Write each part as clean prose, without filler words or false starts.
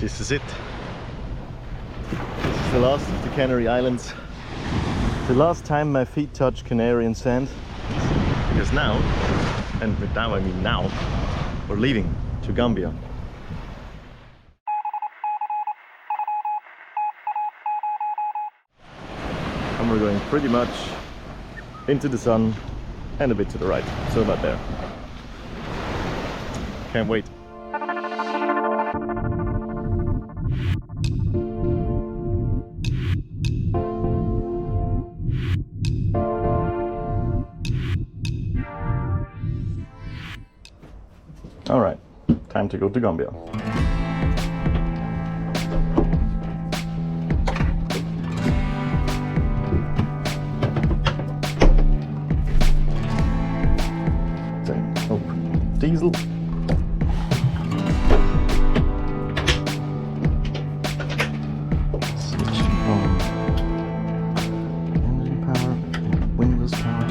This is it. This is the last of the Canary Islands. The last time my feet touch Canarian sand. Because now, and with now I mean now, we're leaving to Gambia. And we're going pretty much into the sun and a bit to the right, so about there. Can't wait. All right, time to go to Gambia. Diesel. Switching on engine power, windows power.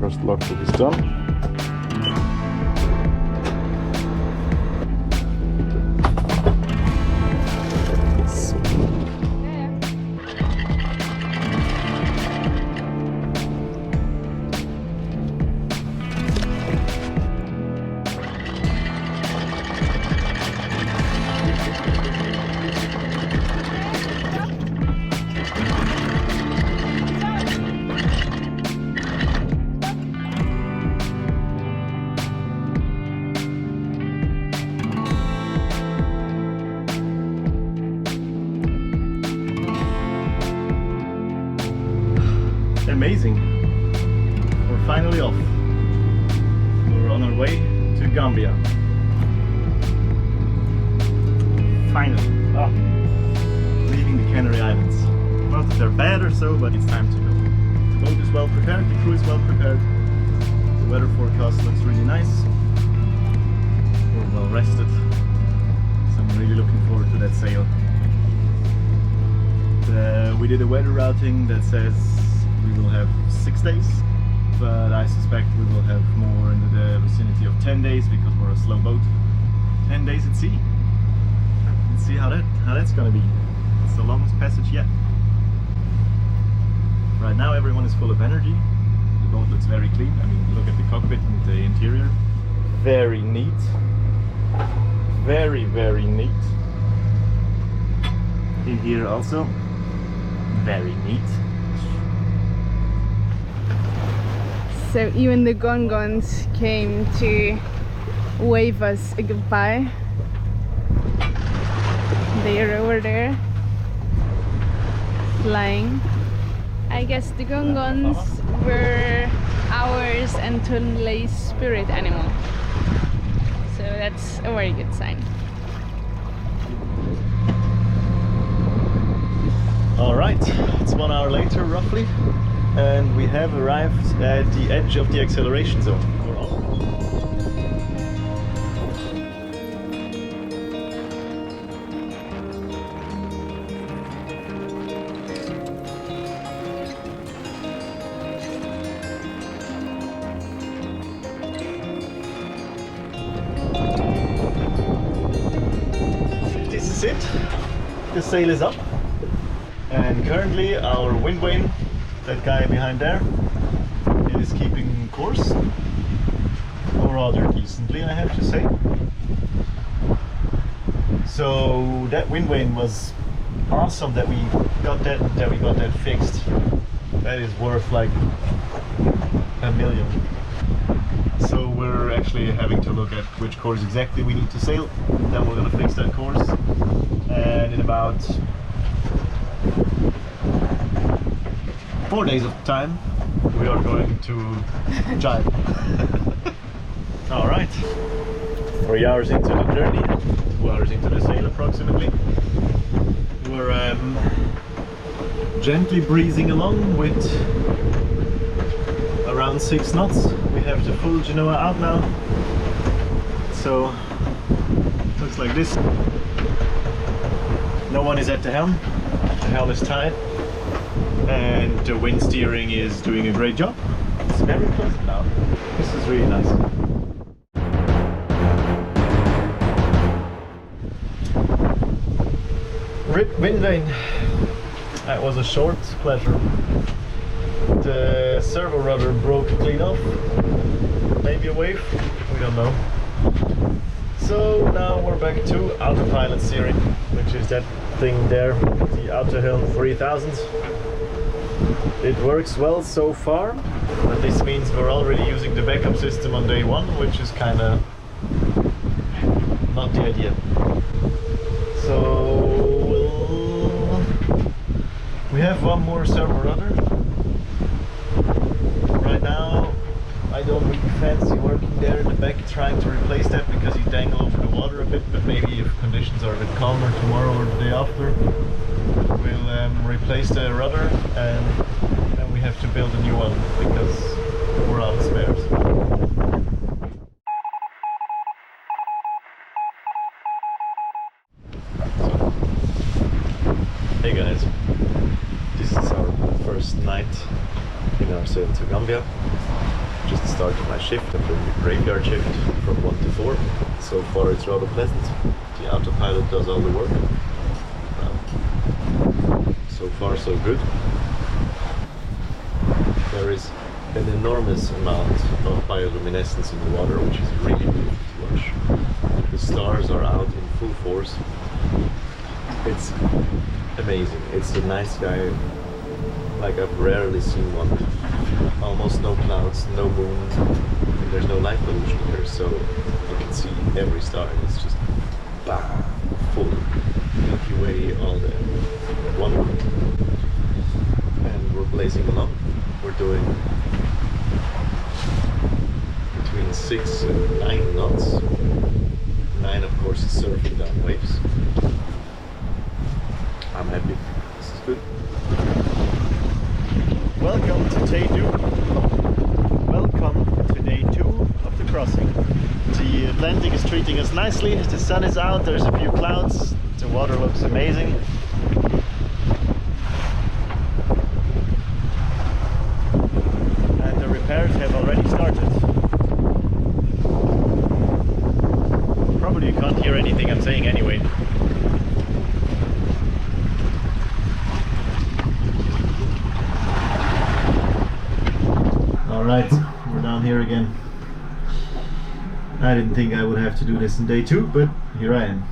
First logbook is done. Amazing. We're finally off. We're on our way to Gambia. Finally. Leaving the Canary Islands. Not that they're bad or so, but it's time to go. The boat is well prepared, the crew is well prepared. The weather forecast looks really nice. We're well rested. So I'm really looking forward to that sail. We did a weather routing that says we will have 6 days, but I suspect we will have more in the vicinity of 10 days because we're a slow boat. 10 days at sea. Let's see how that's gonna be. It's the longest passage yet. Right now everyone is full of energy. The boat looks very clean. I mean, look at the cockpit and the interior. Very neat. Very, very neat. In here also. Very neat. So even the gongons came to wave us a goodbye. They are over there, flying. I guess the gongons were ours and Tunlei's spirit animal. So that's a very good sign. All right, it's 1 hour later roughly. And we have arrived at the edge of the acceleration zone. We're on. This is it. The sail is up. And currently our windvane, that guy behind there, is keeping course, or rather decently, I have to say. So that windvane was awesome that we got that fixed. That is worth like $1 million. So we're actually having to look at which course exactly we need to sail. Then we're gonna fix that course, and in about 4 days of time, we are going to jive. All right. 3 hours into the journey, 2 hours into the sail approximately. We're gently breezing along with around 6 knots. We have the full Genoa out now. So, looks like this. No one is at the helm. The helm is tied. And the wind steering is doing a great job. is very pleasant now. This is really nice. Rip windvane. That was a short pleasure. The servo rudder broke clean off. Maybe a wave, we don't know. So now we're back to autopilot steering, which is that thing there, the Autohelm 3000. It works well so far, but this means we're already using the backup system on day one, which is kind of not the idea. So we have one more servo rudder. Right now I don't really fancy working there in the back trying to replace that because you dangle over the water a bit, but maybe if conditions are a bit calmer tomorrow or the day after, we'll replace the rudder and then we have to build a new one because we're out of spares. Hey guys, this is our first night in our sail to Gambia. Just started my shift after the graveyard shift from 1 to 4. So far it's rather pleasant. The autopilot does all the work. So far so good. There is an enormous amount of bioluminescence in the water, which is really beautiful to watch. The stars are out in full force. It's amazing. It's a night sky like I've rarely seen one. Almost no clouds, no moon, and there's no light pollution here, so you can see every star. It's just bam, full Milky Way, all the wonderful. And we're blazing along. We're doing between 6 and 9 knots. 9, of course, is surfing down waves. I'm happy. This is good. Welcome to day 2. Welcome to day 2 of the crossing. The Atlantic is treating us nicely. The sun is out. There's a few clouds. The water looks amazing. And the repairs have already started. Probably you can't hear anything I'm saying anyway. Alright, we're down here again. I didn't think I would have to do this in day 2, but here I am.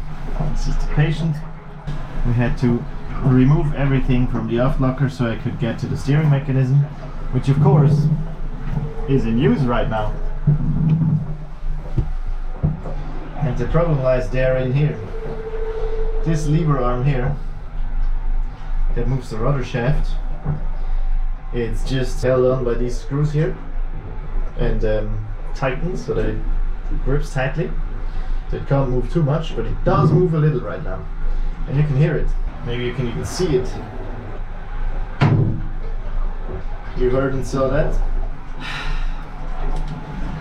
It's just patient. We had to remove everything from the aft locker so I could get to the steering mechanism, which of course is in use right now. And the problem lies there in here. This lever arm here that moves the rudder shaft, it's just held on by these screws here and tightened so that it grips tightly. So it can't move too much, but it does move a little right now. And you can hear it. Maybe you can even see it. You heard and saw that?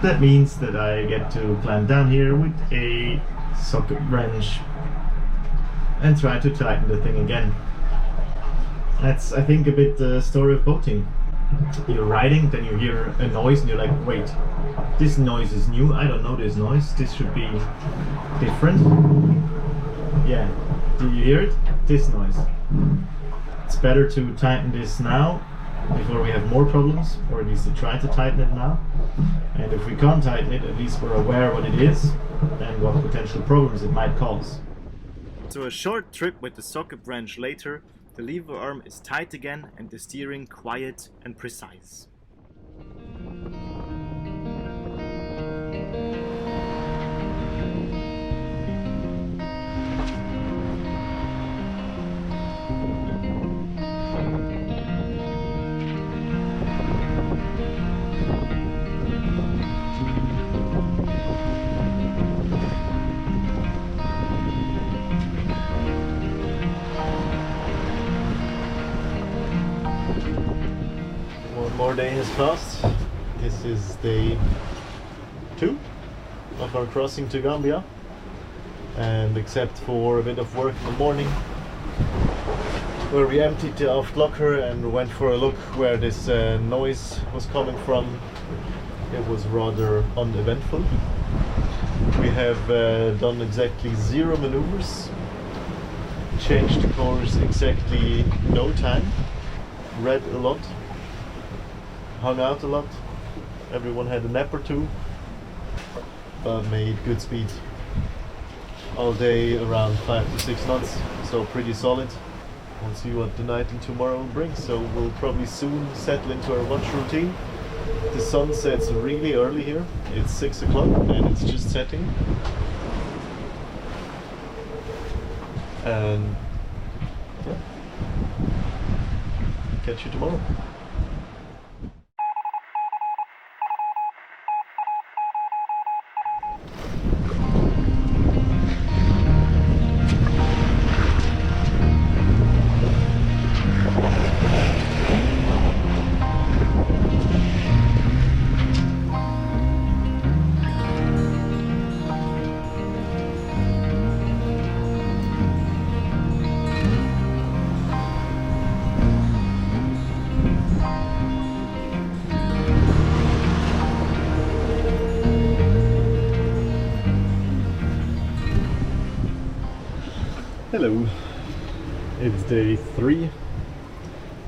That means that I get to climb down here with a socket wrench and try to tighten the thing again. That's, I think, a bit the story of boating. You're riding, then you hear a noise and you're like, wait, this noise is new, I don't know this noise, this should be different. Yeah, do you hear it? This noise. It's better to tighten this now before we have more problems, or at least to try to tighten it now. And if we can't tighten it, at least we're aware what it is and what potential problems it might cause. So a short trip with the socket wrench later, the lever arm is tight again and the steering quiet and precise. More day has passed. This is day 2 of our crossing to Gambia, and except for a bit of work in the morning where we emptied the aft locker and went for a look where this noise was coming from, it was rather uneventful. We have done exactly 0 maneuvers, changed course exactly no time, read a lot, hung out a lot, everyone had a nap or two, but made good speed. All day around 5 to 6 knots, so pretty solid. We'll see what the night and tomorrow will bring, so we'll probably soon settle into our watch routine. The sun sets really early here, it's 6 o'clock and it's just setting. And yeah, catch you tomorrow. Hello, it's day 3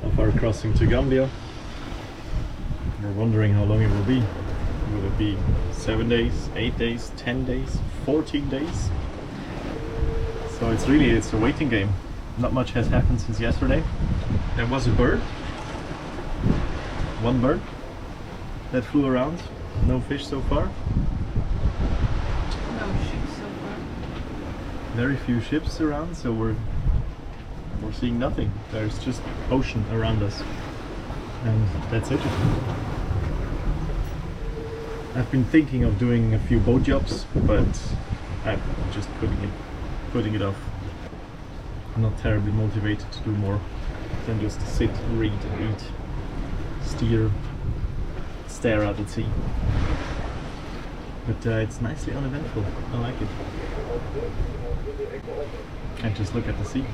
of our crossing to Gambia. We're wondering how long it will be. Will it be 7 days, 8 days, 10 days, 14 days? So it's a waiting game. Not much has happened since yesterday. There was a bird, one bird that flew around. No fish so far. Very few ships around, so we're seeing nothing. There's just ocean around us, and that's it. I've been thinking of doing a few boat jobs, but I'm just putting it off. I'm not terribly motivated to do more than just sit, read, eat, steer, stare out at sea. But it's nicely uneventful. I like it. And just look at the sea.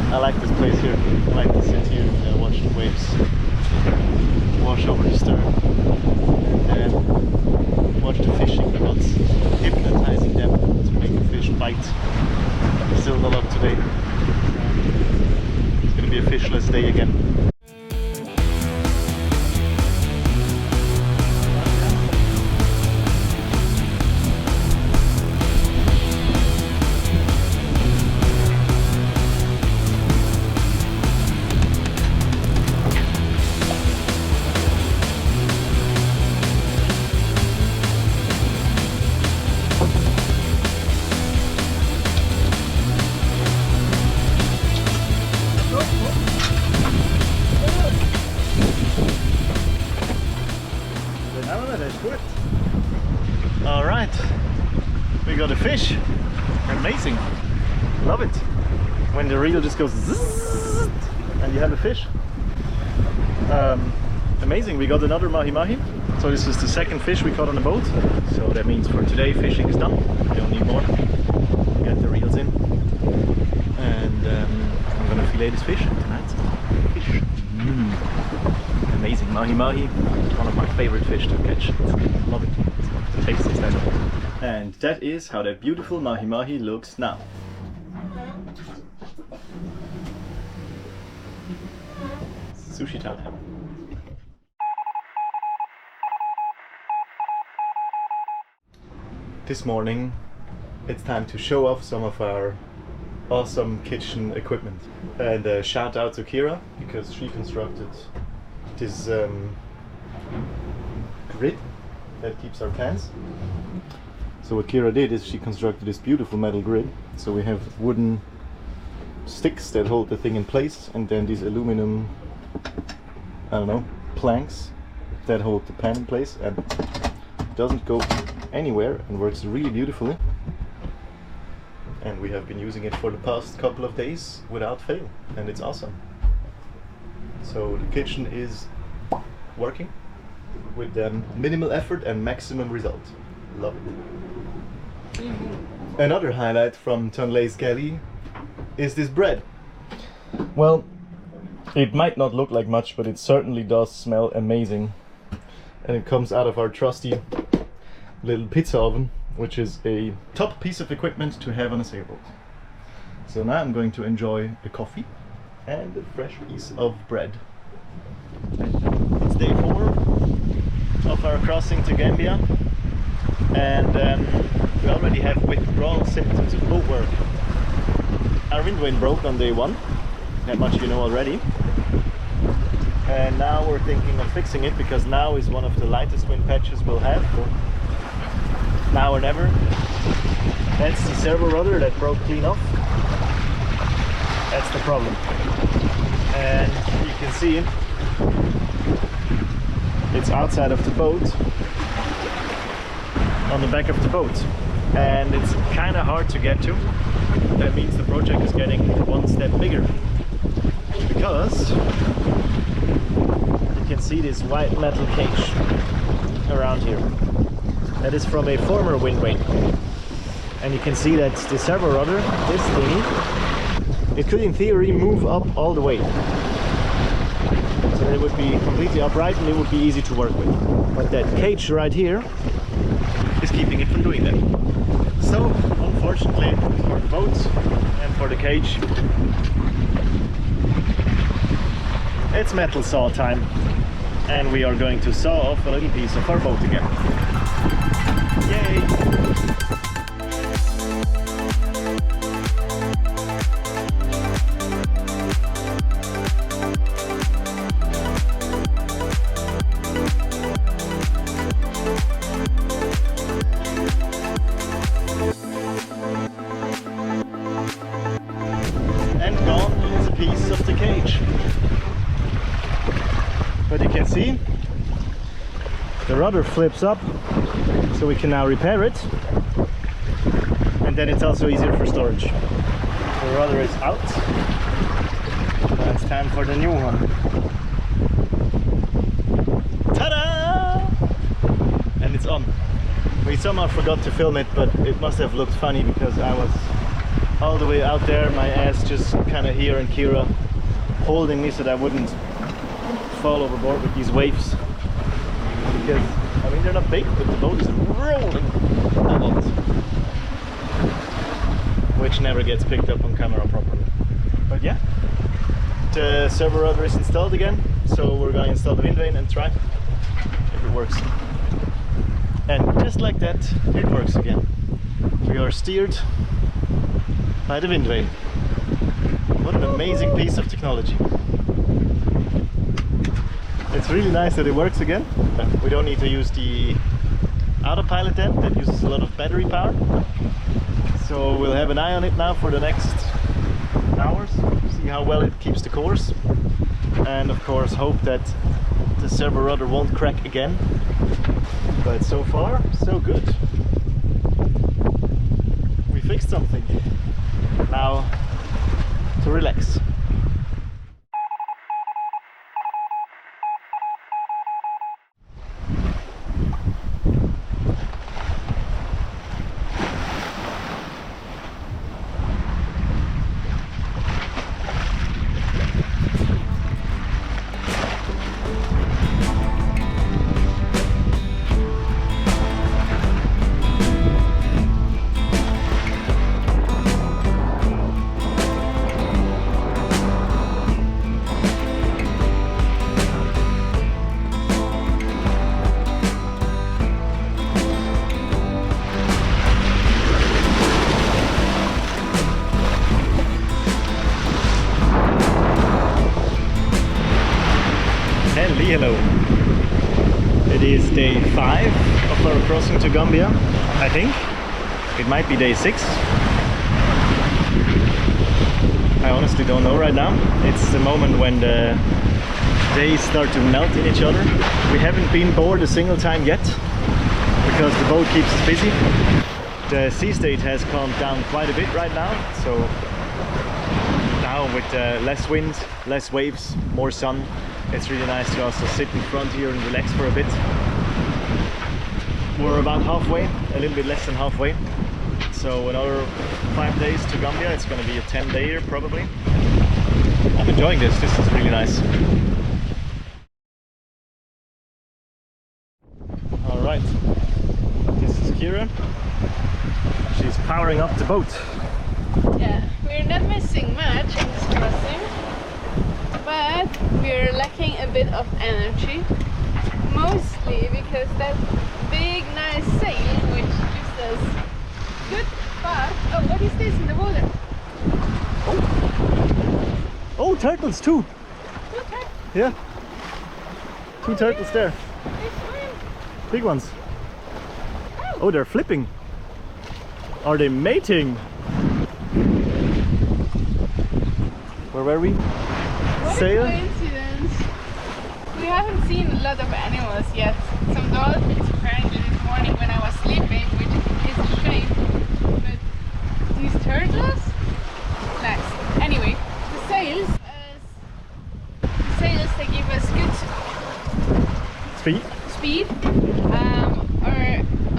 I like this place here. I like to sit here and watch the waves wash over the stern and then watch the fishing rods hypnotizing them to make the fish bite. Still not up today. It's going to be a fishless day again. Alright, we got a fish. Amazing. Love it. When the reel just goes zzz, and you have a fish. Amazing, we got another mahi-mahi. So this is the second fish we caught on the boat. So that means for today fishing is done. We don't need more. Get the reels in. And I'm gonna fillet this fish tonight. Fish. Amazing, mahi-mahi. One of my favorite fish to catch. Love it. It's the tastiest ever. And that is how that beautiful mahi-mahi looks now. Sushi time. This morning it's time to show off some of our awesome kitchen equipment. And shout out to Kira because she constructed this grid that keeps our pans. So what Kira did is she constructed this beautiful metal grid. So we have wooden sticks that hold the thing in place, and then these aluminum, I don't know, planks that hold the pan in place, and doesn't go anywhere and works really beautifully. And we have been using it for the past couple of days without fail, and it's awesome. So the kitchen is working with minimal effort and maximum result. Love it. Another highlight from Tonlay's galley is this bread. Well, it might not look like much, but it certainly does smell amazing. And it comes out of our trusty little pizza oven, which is a top piece of equipment to have on a sailboat. So now I'm going to enjoy a coffee and a fresh piece of bread. It's day 4 of our crossing to Gambia, and we already have withdrawal symptoms of boat work. Our windvane broke on day 1, that much you know already. And now we're thinking of fixing it, because now is one of the lightest wind patches we'll have. Now or never. That's the servo rudder that broke clean off. That's the problem. And you can see it's outside of the boat, on the back of the boat, and it's kind of hard to get to. That means the project is getting one step bigger, because you can see this white metal cage around here. That is from a former windvane, and you can see that the servo rudder, this thingy, it could in theory move up all the way, so it would be completely upright and it would be easy to work with. But that cage right here is keeping it from doing that. So unfortunately for the boat and for the cage, it's metal saw time, and we are going to saw off a little piece of our boat again. Yay! And gone is a piece of the cage. But you can see the rudder flips up, so we can now repair it, and then it's also easier for storage. The rudder is out. Now it's time for the new one. Ta-da! And it's on. We somehow forgot to film it, but it must have looked funny because I was all the way out there, my ass just kind of here, and Kira holding me so that I wouldn't fall overboard with these waves. Because, I mean, they're not big, but the boat is rolling a lot, which never gets picked up on camera properly. But yeah, the servo rudder is installed again, so we're going to install the windvane and try if it works. And just like that, it works again. We are steered by the windvane. What an amazing piece of technology. It's really nice that it works again. We don't need to use the autopilot then, that uses a lot of battery power. So we'll have an eye on it now for the next hours, see how well it keeps the course, and of course hope that the servo rudder won't crack again. But so far, so good. We fixed something. Now to relax. Hello. It is day 5 of our crossing to Gambia, I think. it might be day 6. I honestly don't know right now. It's the moment when the days start to melt in each other. We haven't been bored a single time yet because the boat keeps us busy. The sea state has calmed down quite a bit right now, so now with less wind, less waves, more sun, it's really nice to also sit in front here and relax for a bit. We're about halfway, a little bit less than halfway. So another 5 days to Gambia. It's going to be a 10-dayer probably. I'm enjoying this. This is really nice. All right. This is Kira. She's powering up the boat. Yeah, we're not missing much in this crossing, but we're lacking a bit of energy. Mostly because that big nice sail, which gives us good far. Oh, what is this in the water? Oh, turtles too. 2 turtles. Yeah. 2 turtles there. They swim. Big ones. Oh, they're flipping. Are they mating? Where were we? What Sail? a coincidence. We haven't seen a lot of animals yet. Some dolphins apparently this morning when I was sleeping, which is a shame. But these turtles? Nice. Anyway, the sails, they give us good speed. Or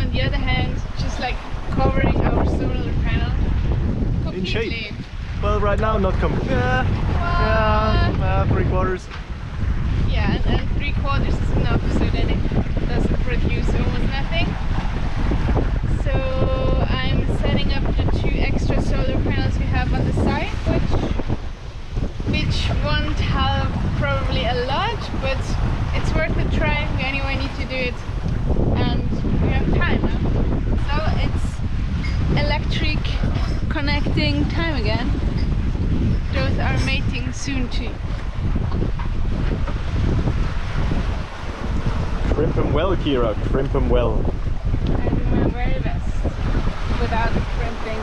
on the other hand, just like covering our solar panel completely. In shape. Well, right now not completely. Yeah, 3/4. Yeah, and 3/4 is enough, so then it doesn't produce almost nothing. So I'm setting up the 2 extra solar panels we have on the side, which won't help probably a lot, but it's worth a try. We anyway need to do it, and we have time now. So it's electric connecting time again. Those are mating soon too. Crimp them well, Kira. Crimp them well. I do my very best without crimping.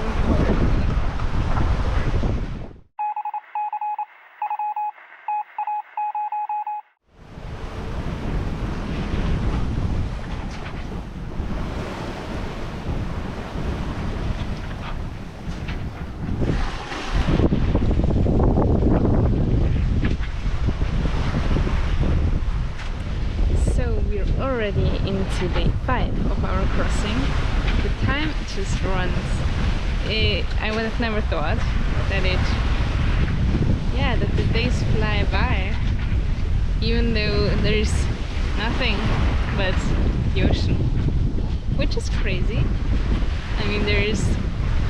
Already into day 5 of our crossing. The time just runs. I would have never thought that that the days fly by, even though there's nothing but the ocean, which is crazy. I mean, there's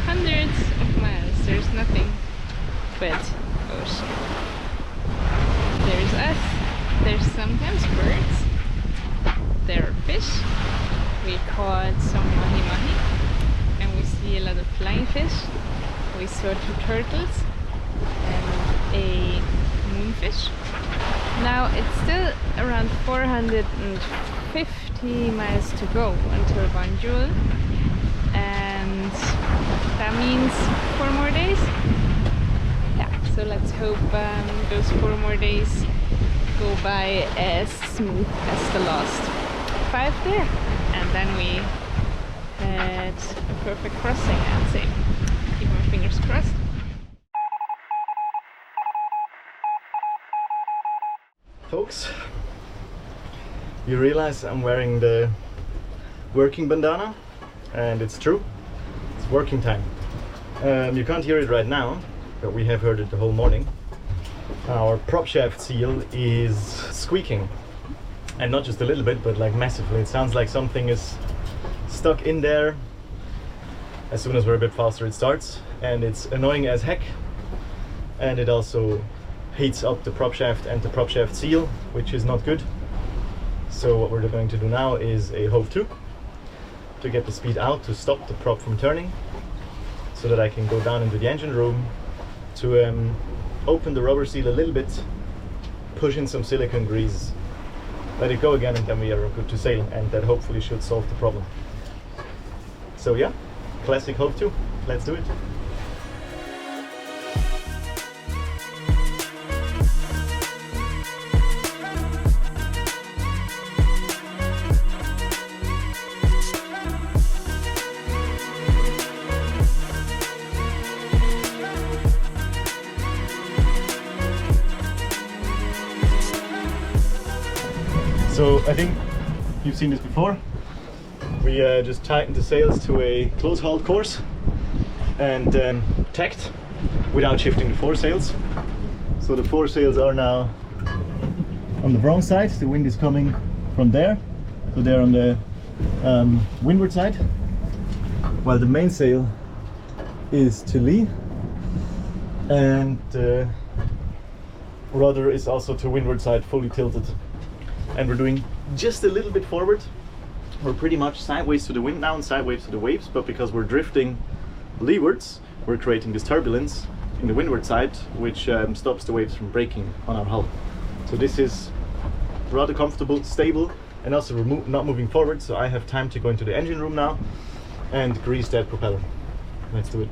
hundreds of miles, there's nothing but ocean. There's us, there's sometimes birds. There are fish. We caught some mahi-mahi and we see a lot of flying fish. We saw 2 turtles and a moonfish. Now it's still around 450 miles to go until Banjul, and that means 4 more days. Yeah, so let's hope those 4 more days go by as smooth as the last 5 there, and then we had a perfect crossing, I'd say. Keep my fingers crossed. Folks, you realize I'm wearing the working bandana, and it's true, it's working time. You can't hear it right now, but we have heard it the whole morning. Our prop shaft seal is squeaking, and not just a little bit, but like massively. It sounds like something is stuck in there. As soon as we're a bit faster it starts, and it's annoying as heck, and it also heats up the prop shaft and the prop shaft seal, which is not good. So what we're going to do now is a hove to get the speed out to stop the prop from turning, so that I can go down into the engine room to open the rubber seal a little bit, push in some silicone grease, let it go again, and then we are good to sail, and that hopefully should solve the problem. So yeah, classic hope to. Let's do it. So I think you've seen this before. We just tightened the sails to a close haul course and tacked without shifting the foresails. So the foresails are now on the wrong side. The wind is coming from there, so they're on the windward side, while the mainsail is to lee, and the rudder is also to windward side, fully tilted. And we're doing just a little bit forward. We're pretty much sideways to the wind now and sideways to the waves, but because we're drifting leewards, we're creating this turbulence in the windward side, which stops the waves from breaking on our hull. So this is rather comfortable, stable, and also we're not moving forward, so I have time to go into the engine room now and grease that propeller. Let's do it.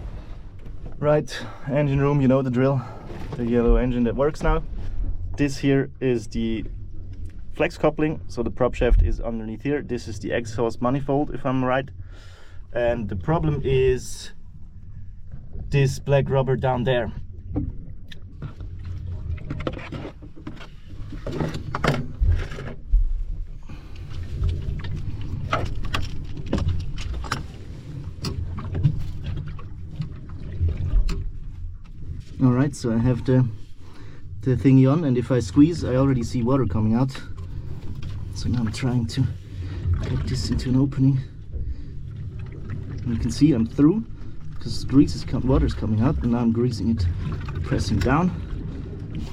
Right, engine room, you know the drill. The yellow engine that works now. This here is the flex coupling, so the prop shaft is underneath here. This is the exhaust manifold, if I'm right. And the problem is this black rubber down there. Alright, so I have the thingy on, and if I squeeze, I already see water coming out. So now I'm trying to get this into an opening. And you can see I'm through, because water is coming out, and now I'm greasing it, pressing down,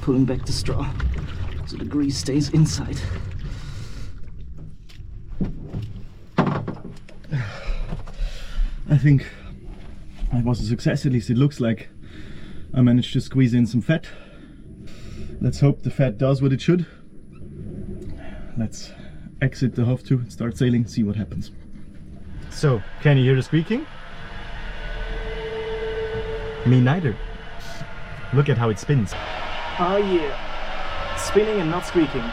pulling back the straw, so the grease stays inside. I think it was a success, at least it looks like. I managed to squeeze in some fat. Let's hope the fat does what it should. Let's exit the Hof 2, start sailing, see what happens. So, can you hear the squeaking? Me neither. Look at how it spins. Oh yeah, spinning and not squeaking.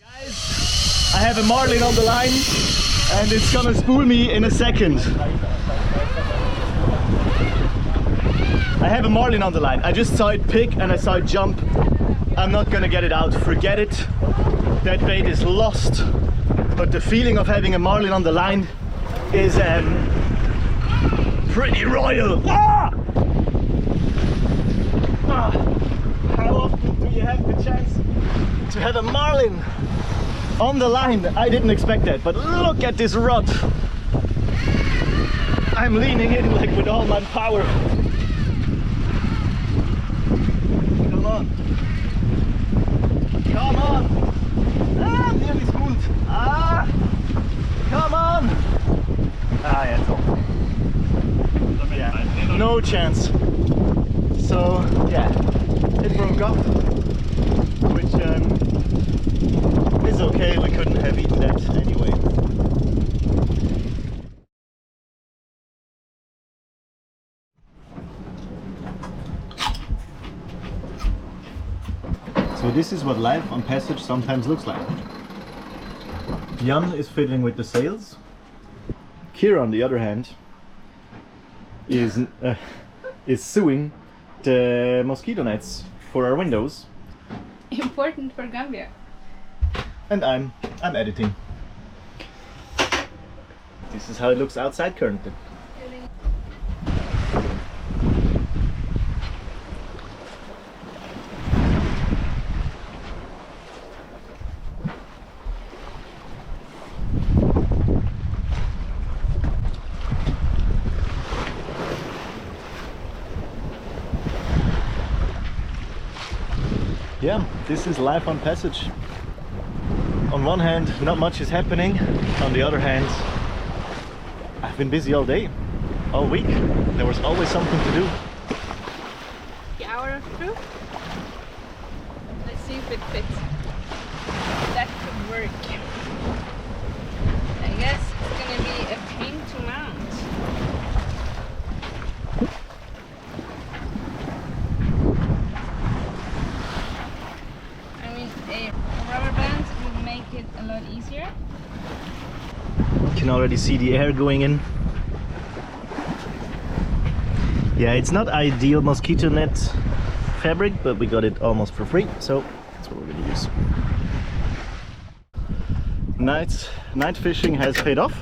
Guys, I have a marlin on the line and it's gonna spool me in a second. I have a marlin on the line. I just saw it pick and I saw it jump. I'm not gonna get it out, forget it. That bait is lost. But the feeling of having a marlin on the line is pretty royal. Ah! Ah! How often do you have the chance to have a marlin on the line? I didn't expect that, but look at this rod. I'm leaning in like with all my power. Come on. Come on. Ah, nearly spooled. Ah, come on. Ah, yeah, top. Yeah, no chance. So, yeah, it broke up, which is okay. We couldn't have eaten that anyway. So this is what life on passage sometimes looks like. Jan is fiddling with the sails. Kira, on the other hand, is sewing the mosquito nets for our windows. Important for Gambia. And I'm editing. This is how it looks outside currently. Yeah, this is life on passage. On one hand, not much is happening. On the other hand, I've been busy all day, all week. There was always something to do. The hour through. Let's see if it fits. That could work. can already see the air going in. Yeah, it's not ideal mosquito net fabric, but we got it almost for free, so that's what we're gonna use. Night fishing has paid off.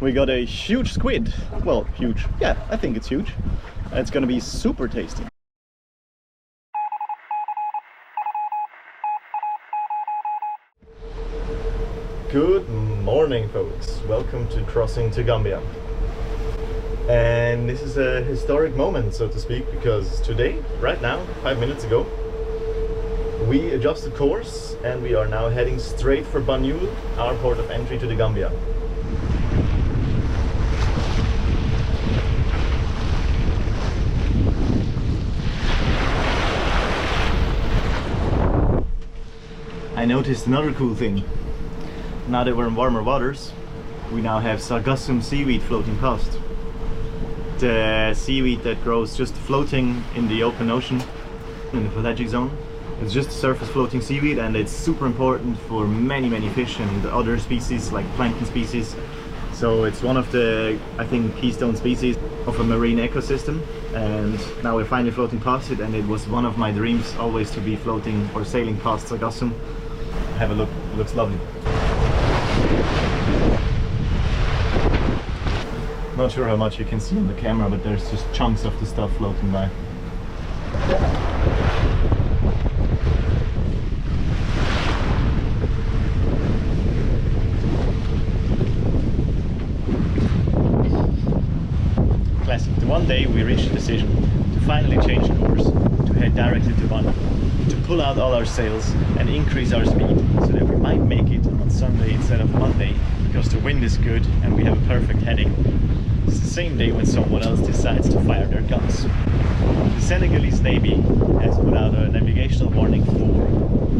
We got a huge squid. Well, huge. Yeah, I think it's huge. It's gonna be super tasty. Good morning, folks. Welcome to Crossing to Gambia. And this is a historic moment, so to speak, because today, right now, 5 minutes ago, we adjusted course and we are now heading straight for Banjul, our port of entry to the Gambia. I noticed another cool thing. Now that we're in warmer waters, we now have sargassum seaweed floating past. The seaweed that grows just floating in the open ocean, in the pelagic zone. It's just surface floating seaweed, and it's super important for many fish and other species like plankton species. So it's one of the, I think, keystone species of a marine ecosystem, and now we're finally floating past it, and it was one of my dreams always to be floating or sailing past sargassum. Have a look, it looks lovely. Not sure how much you can see on the camera, but there's just chunks of the stuff floating by. Classic. The one day we reached the decision to finally change course, to head directly to Banjul, to pull out all our sails and increase our speed so that we might make it on Sunday instead of Monday, because the wind is good and we have a perfect heading. It's the same day when someone else decides to fire their guns. The Senegalese Navy has put out a navigational warning for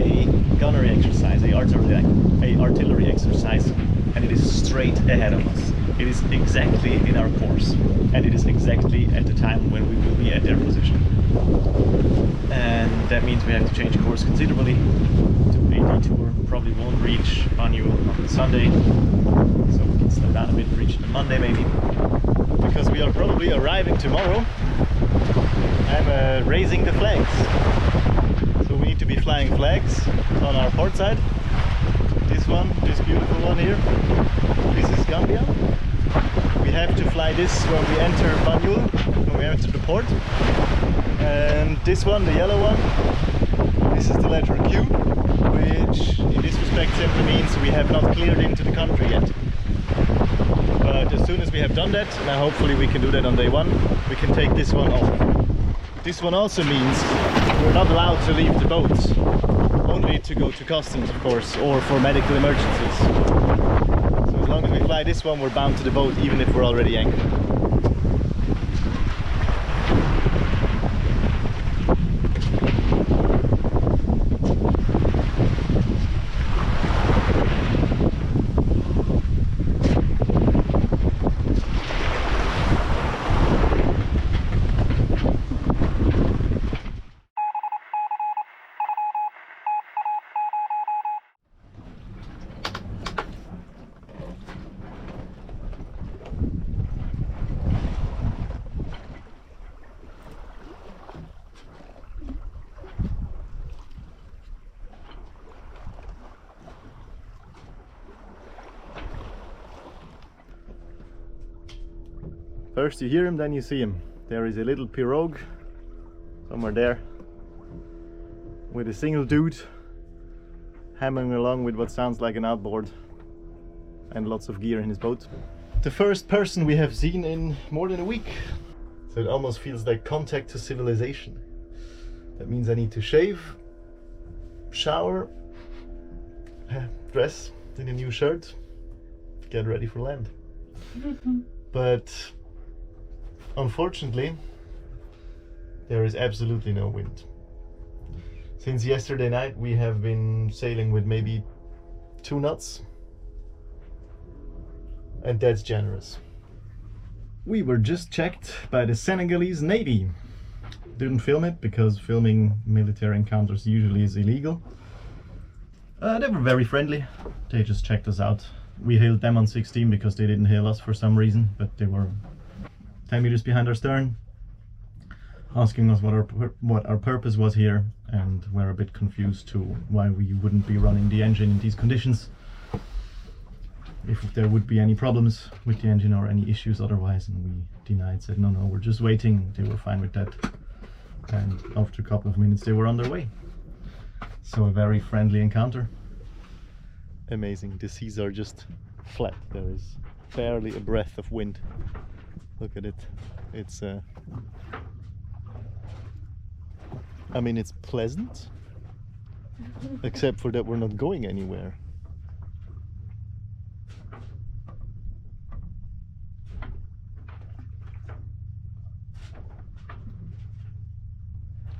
a gunnery exercise, a artillery exercise, and it is straight ahead of us. It is exactly in our course, and it is exactly at the time when we will be at their position. And that means we have to change course considerably, do a detour, probably won't reach Banjul on Sunday, so we can slow down a bit, reach it on Monday maybe, because we are probably arriving tomorrow. I'm raising the flags, so we need to be flying flags on our port side. This one, this beautiful one here, this is Gambia. We have to fly this when we enter Banjul, when we enter the port. And this one, the yellow one, this is the letter Q, which in this respect simply means we have not cleared into the country yet. But as soon as we have done that, now hopefully we can do that on day one, we can take this one off. This one also means we're not allowed to leave the boats, only to go to customs, of course, or for medical emergencies. So as long as we fly this one, we're bound to the boat, even if we're already anchored. First you hear him, then you see him. There is a little pirogue somewhere there with a single dude hammering along with what sounds like an outboard and lots of gear in his boat. The first person we have seen in more than a week, so it almost feels like contact to civilization. That means I need to shave, shower, dress in a new shirt, get ready for land. But unfortunately, there is absolutely no wind. Since yesterday night we have been sailing with maybe 2 knots, and that's generous. We were just checked by the Senegalese Navy. Didn't film it because filming military encounters usually is illegal. They were very friendly. They just checked us out We hailed them on 16 because they didn't hail us for some reason, but they were 10 meters behind our stern, asking us what our purpose was here, and we're a bit confused to why we wouldn't be running the engine in these conditions, if there would be any problems with the engine or any issues otherwise, and we denied, said no, we're just waiting. They were fine with that, and after a couple of minutes they were on their way. So a very friendly encounter. Amazing, the seas are just flat. There is barely a breath of wind. Look at it. It's I mean, it's pleasant, except for that we're not going anywhere.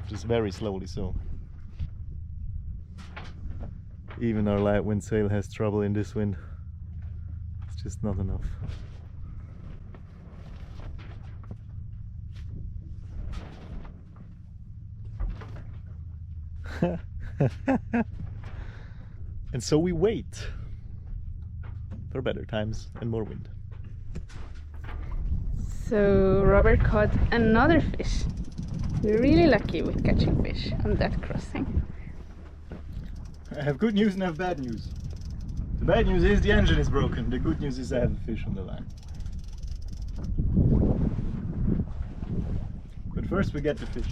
Just very slowly so. Even our light wind sail has trouble in this wind. It's just not enough. And so we wait for better times and more wind. So Robert caught another fish. We're really lucky with catching fish on that crossing. I have good news and I have bad news. The bad news is the engine is broken. The good news is I have a fish on the line. But first we get the fish.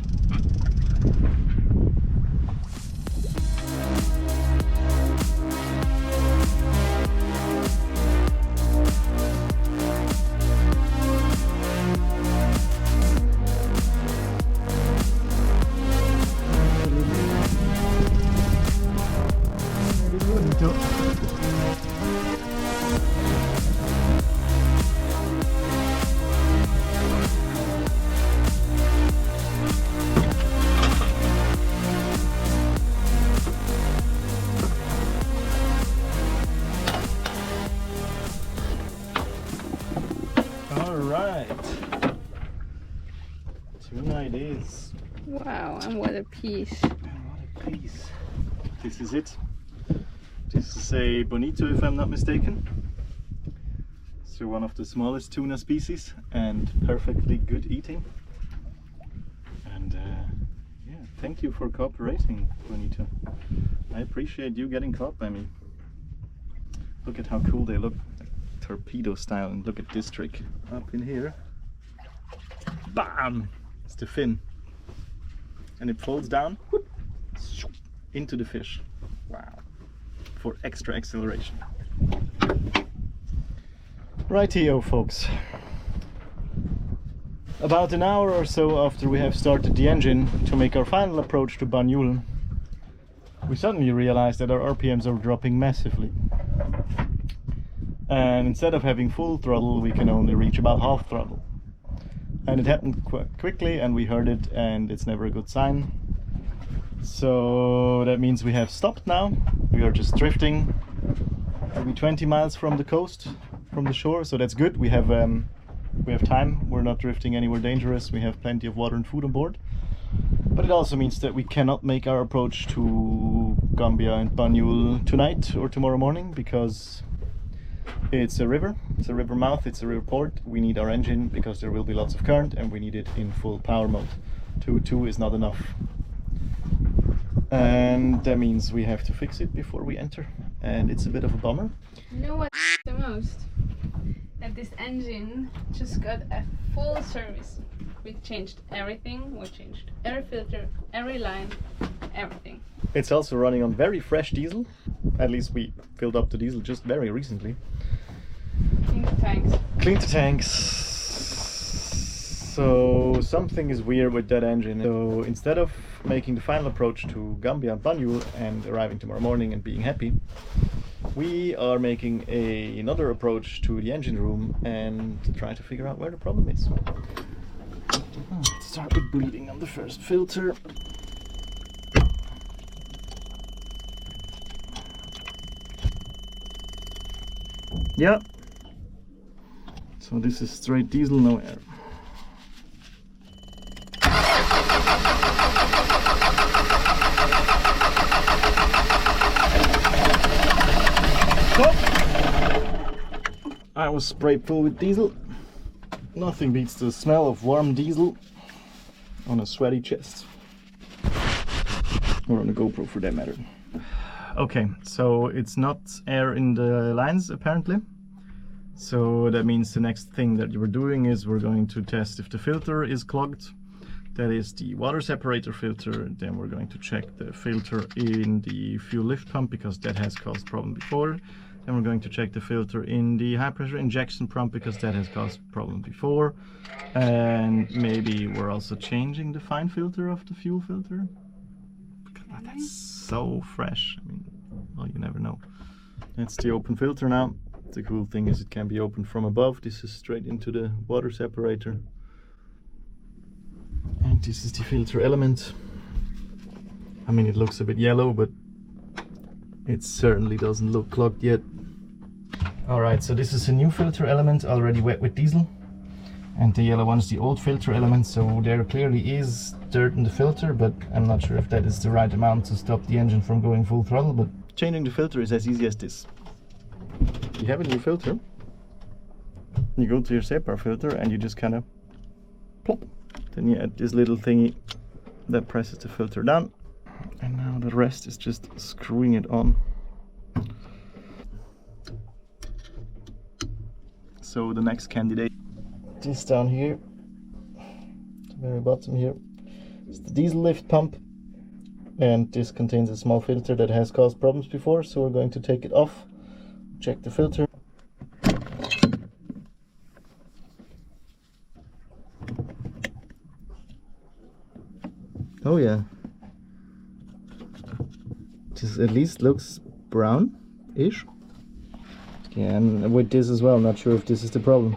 Tuna it is. Wow, and what a piece. And what a piece. This is it. This is a bonito, if I'm not mistaken. So one of the smallest tuna species and perfectly good eating. And yeah, thank you for cooperating, bonito. I appreciate you getting caught by me. Look at how cool they look, like torpedo style, and look at this trick up in here. Bam! It's the fin, and it folds down whoop, into the fish. Wow, for extra acceleration. Rightio, folks. About an hour or so after we have started the engine to make our final approach to Banjul, we suddenly realized that our RPMs are dropping massively. And instead of having full throttle, we can only reach about half throttle. And it happened quite quickly, and we heard it, and it's never a good sign. So that means we have stopped now. We are just drifting maybe 20 miles from the coast, from the shore, so that's good. We have time. We're not drifting anywhere dangerous. We have plenty of water and food on board. But it also means that we cannot make our approach to Gambia and Banjul tonight or tomorrow morning, because it's a river mouth, it's a river port. We need our engine because there will be lots of current, and we need it in full power mode. 2.2 is not enough. And that means we have to fix it before we enter, and it's a bit of a bummer. You know what's the most? That this engine just got a full service. We changed everything, we changed every filter, every line, everything. It's also running on very fresh diesel. At least we filled up the diesel just very recently. Clean the tanks. Cleaned the tanks. So something is weird with that engine. So instead of making the final approach to Gambia and Banjul and arriving tomorrow morning and being happy, we are making another approach to the engine room and try to figure out where the problem is. Let's start with bleeding on the first filter. Yeah. So this is straight diesel, no air. Stop! I was sprayed full with diesel. Nothing beats the smell of warm diesel on a sweaty chest. Or on a GoPro for that matter. Okay, so it's not air in the lines apparently. So that means the next thing that we're doing is we're going to test if the filter is clogged. That is the water separator filter. Then we're going to check the filter in the fuel lift pump because that has caused problem before. Then we're going to check the filter in the high pressure injection pump because that has caused problem before. And maybe we're also changing the fine filter of the fuel filter. God, that's so fresh. I mean, well, you never know. That's the open filter now. The cool thing is it can be opened from above. This is straight into the water separator. And this is the filter element. I mean, it looks a bit yellow, but it certainly doesn't look clogged yet. Alright, so this is a new filter element already wet with diesel. And the yellow one is the old filter element, so there clearly is dirt in the filter, but I'm not sure if that is the right amount to stop the engine from going full throttle. But changing the filter is as easy as this. You have a new filter, you go to your separ filter and you just kind of plop. Then you add this little thingy that presses the filter down, and now the rest is just screwing it on. So the next candidate, this down here, the very bottom here, is the diesel lift pump, and this contains a small filter that has caused problems before, so we're going to take it off. Check the filter. Oh yeah. This at least looks brown-ish. Yeah, and with this as well, not sure if this is the problem.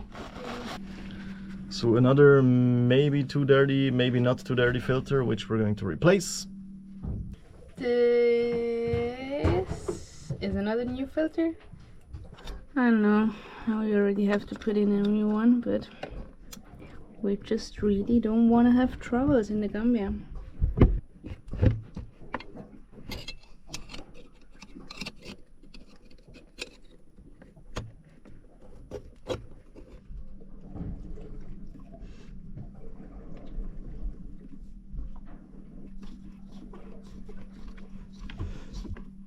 So another maybe too dirty, maybe not too dirty filter, which we're going to replace. This is another new filter. I don't know, we already have to put in a new one, but we just really don't want to have troubles in the Gambia.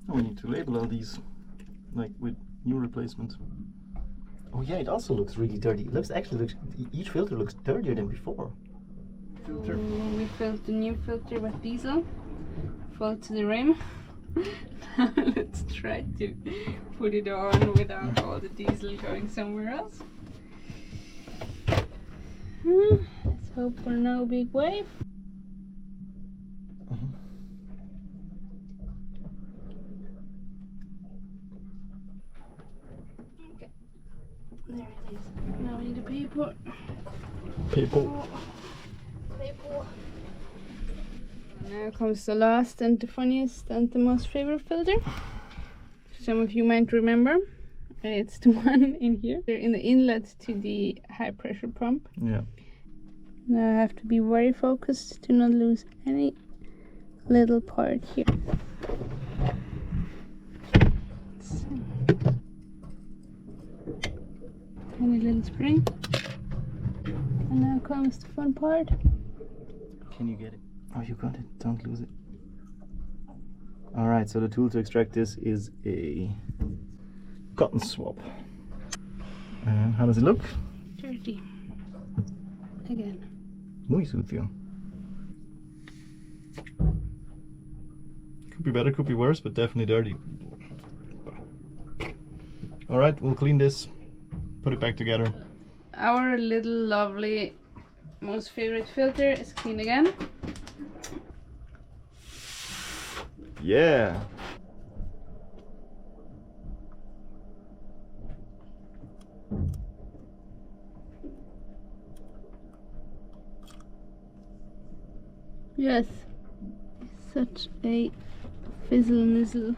We need to label all these, like with new replacement. Oh yeah, it also looks really dirty. It looks each filter looks dirtier than before. So we filled the new filter with diesel, full to the rim. Now let's try to put it on without all the diesel going somewhere else. Let's hope for no big wave. There it is. Now we need a paper. Paper. Now comes the last and the funniest and the most favorite filter. Some of you might remember. It's the one in here. They're in the inlet to the high pressure pump. Yeah. Now I have to be very focused to not lose any little part here. Tiny little spring. And now comes the fun part. Can you get it? Oh, you got it. Don't lose it. Alright, so the tool to extract this is a cotton swab. And how does it look? Dirty. Again. Muy sucio. Could be better, could be worse, but definitely dirty. Alright, we'll clean this. Put it back together. Our little lovely most favorite filter is clean again. Yeah. Yes. Such a fizzle nizzle.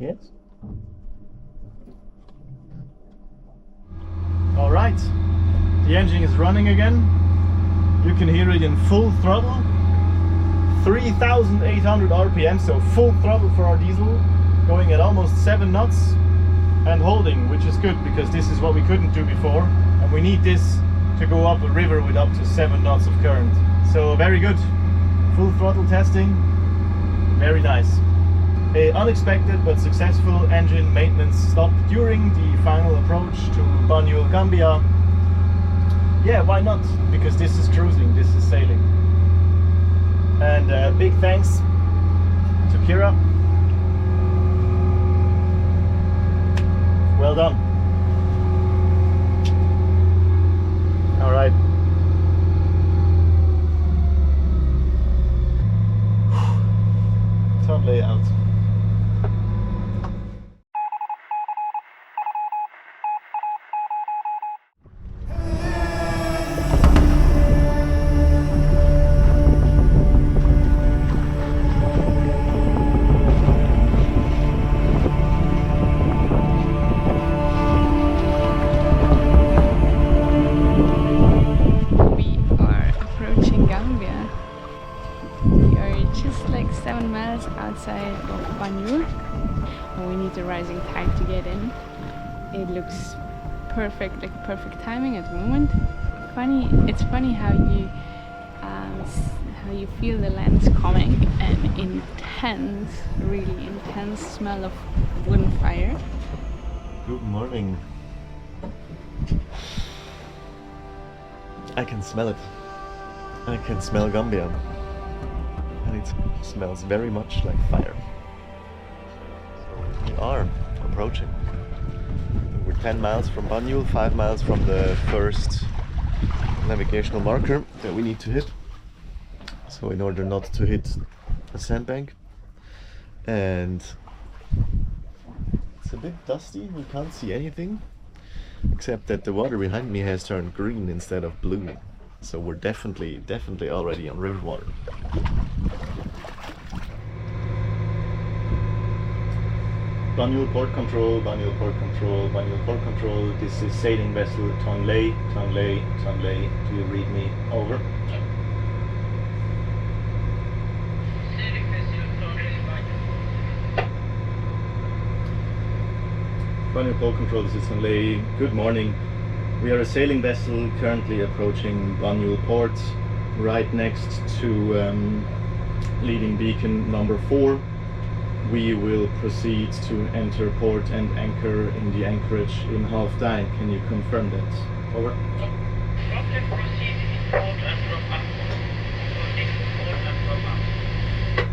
Yes. All right. The engine is running again. You can hear it in full throttle, 3,800 RPM, so full throttle for our diesel, going at almost 7 knots and holding, which is good because this is what we couldn't do before, and we need this to go up a river with up to 7 knots of current. So very good. Full throttle testing, very nice. A unexpected but successful engine maintenance stop during the final approach to Banjul, Gambia. Yeah, why not? Because this is cruising, this is sailing. And big thanks to Kira. Well done. All right. Top layout. Outside of Banjul, and we need the rising tide to get in. It looks perfect, like perfect timing at the moment. It's funny how you feel the land's coming, and intense, really intense smell of wood fire. Good morning. I can smell it. I can smell Gambia. And it smells very much like fire. So we are approaching. We're 10 miles from Banjul, 5 miles from the first navigational marker that we need to hit. So in order not to hit a sandbank. And it's a bit dusty, we can't see anything. Except that the water behind me has turned green instead of blue. So we're definitely already on river water. Banjul port control, Banjul port control, Banjul port control. This is sailing vessel Tonlé, Tonlé, Tonlé. Do you read me? Over. Banjul port control, this is Tonlé. Good morning. We are a sailing vessel currently approaching Banjul port, right next to leading beacon number 4. We will proceed to enter port and anchor in the anchorage in half dive. Can you confirm that? Over. Captain, proceed in port and drop anchor. Proceed to port and drop anchor.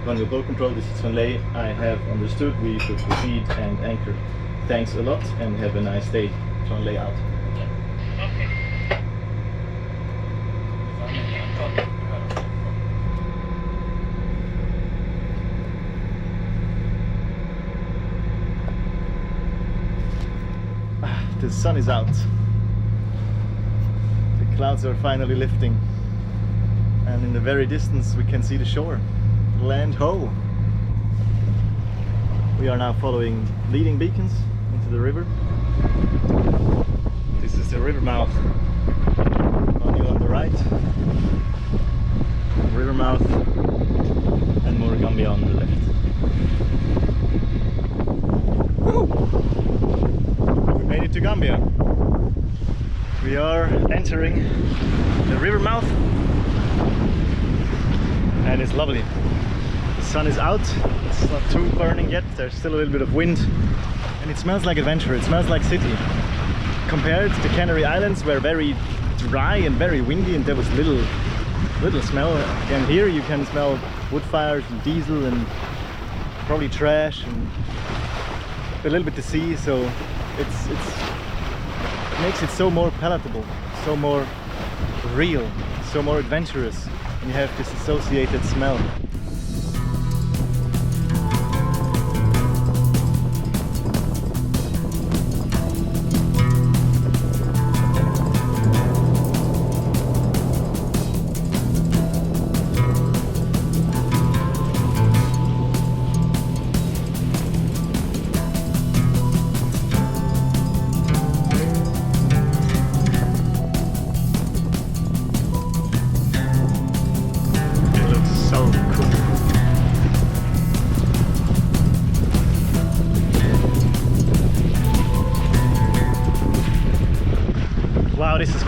Banjul port control, this is Tonlé. I have understood. We should proceed and anchor. Thanks a lot and have a nice day. Tonlé out. Okay. The sun is out. The clouds are finally lifting. And in the very distance we can see the shore. Land ho! We are now following leading beacons into the river. This is the river mouth. Banjul on the right. River mouth. And more Gambia on the left. Woo! Made it to Gambia. We are entering the river mouth and it's lovely. The sun is out, it's not too burning yet, there's still a little bit of wind and it smells like adventure, it smells like city. Compared to Canary Islands where very dry and very windy and there was little smell, and here you can smell wood fires and diesel and probably trash and a little bit the sea, so it makes it so more palatable, so more real, so more adventurous, and you have this associated smell.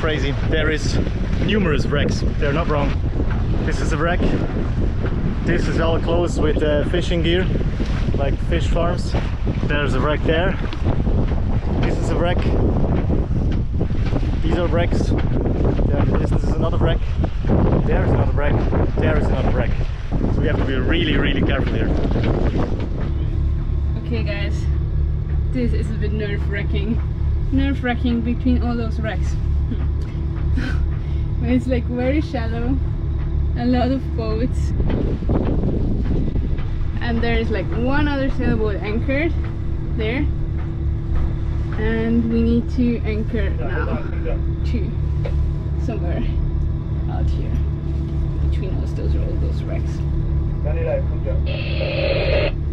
crazy. There is numerous wrecks. They're not wrong. This is a wreck. This is all closed with fishing gear, like fish farms. There's a wreck there. This is a wreck. These are wrecks. This is another wreck. There is another wreck. There is another wreck. So we have to be really, really careful here. Okay guys, this is a bit nerve-wracking. Nerve-wracking between all those wrecks. It's like very shallow, a lot of boats, and there is like one other sailboat anchored there, and we need to anchor now to somewhere out here between us, all those wrecks.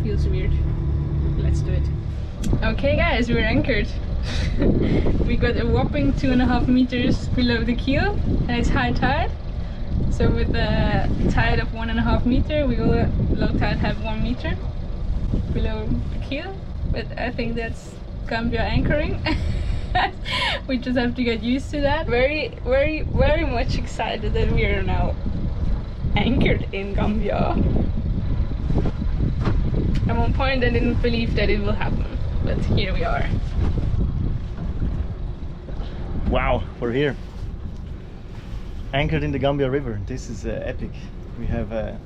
Feels weird. Let's do it. Okay guys, we're anchored. We got a whopping 2.5 meters below the keel and it's high tide. So with a tide of 1.5 meter, we will low tide have 1 meter below the keel. But I think that's Gambia anchoring. We just have to get used to that. Very much excited that we are now anchored in Gambia. At one point I didn't believe that it will happen, but here we are. Wow, we're here. Anchored in the Gambia River. This is epic. We have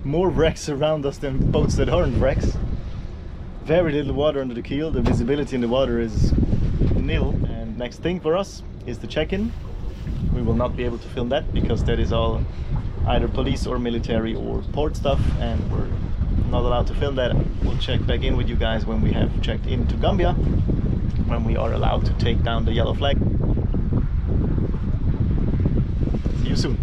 more wrecks around us than boats that aren't wrecks. Very little water under the keel. The visibility in the water is nil. And next thing for us is the check-in. We will not be able to film that because that is all either police or military or port stuff, and we're not allowed to film that. We'll check back in with you guys when we have checked into Gambia, when we are allowed to take down the yellow flag. See you soon.